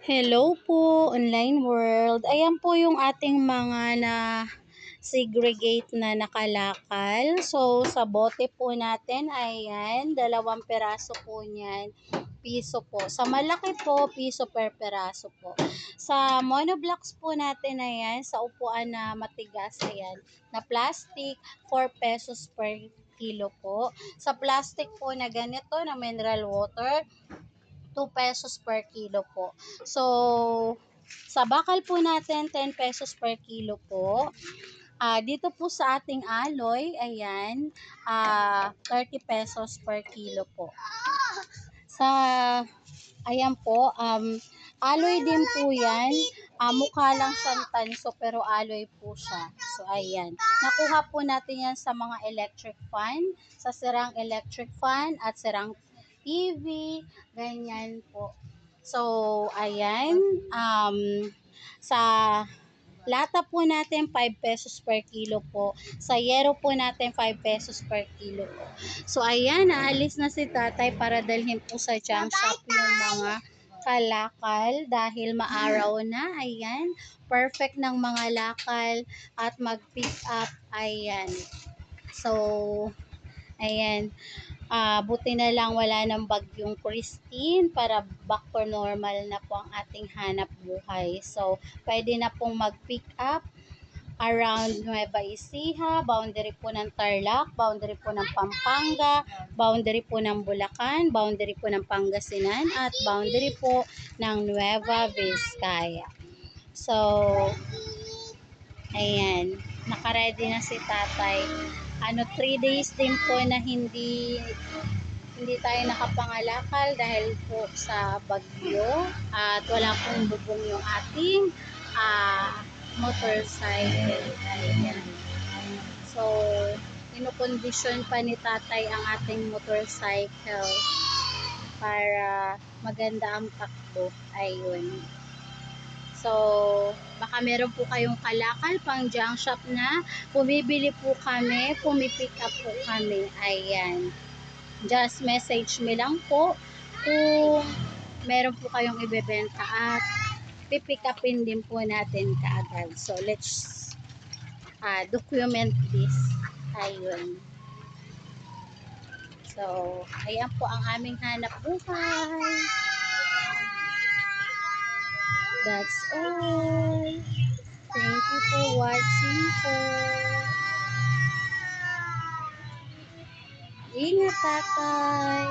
Hello po, online world. Ayan po yung ating mga na segregate na nakalakal. So, sa bote po natin, ayan, 2 peraso po niyan, piso po. Sa malaki po, piso per peraso po. Sa monoblocks po natin, ayan, sa upuan na matigas, ayan, na plastic, 4 pesos per kilo po. Sa plastic po na ganito, na mineral water, 2 pesos per kilo po. So, sa bakal po natin, 10 pesos per kilo po. Dito po sa ating aloy, ayan, 30 pesos per kilo po. Sa, ayan po, aloy din po yan. Mukha lang siyang tanso pero aloy po siya. So, ayan. Nakuha po natin yan sa mga electric fan, sa sirang electric fan at sirang TV, ganyan po. So, ayan. Sa lata po natin, 5 pesos per kilo po. Sa yero po natin, 5 pesos per kilo po. So, ayan, naalis na si tatay para dalhin po sa junk shop yung mga kalakal dahil maaraw na. Ayan, perfect ng mga lakal at mag-pick up. Ayan. So, ayan. Buti na lang wala ng bagyong Christine para back to normal na po ang ating hanap buhay. So, pwede na pong mag-pick up around Nueva Ecija, boundary po ng Tarlac, boundary po ng Pampanga, boundary po ng Bulacan, boundary po ng Pangasinan, at boundary po ng Nueva Vizcaya. So, ayan, nakaready na si tatay. 3 days din po na hindi tayo nakapangalakal dahil po sa bagyo at wala pong bubong yung ating motorcycle. Ayan. So, inokondisyon pa ni tatay ang ating motorcycle para maganda ang takbo. Ayun. So, baka meron po kayong kalakal pang junk shop na. Bumibili po kami, pumipick up po kami. Ayan. Just message me lang po kung meron po kayong ibebenta at pipick upin din po natin kaagad. So, let's document this. Ayun. So, ayan po ang aming hanap buhay. That's all. Thank you for watching po. Ingat, tatay.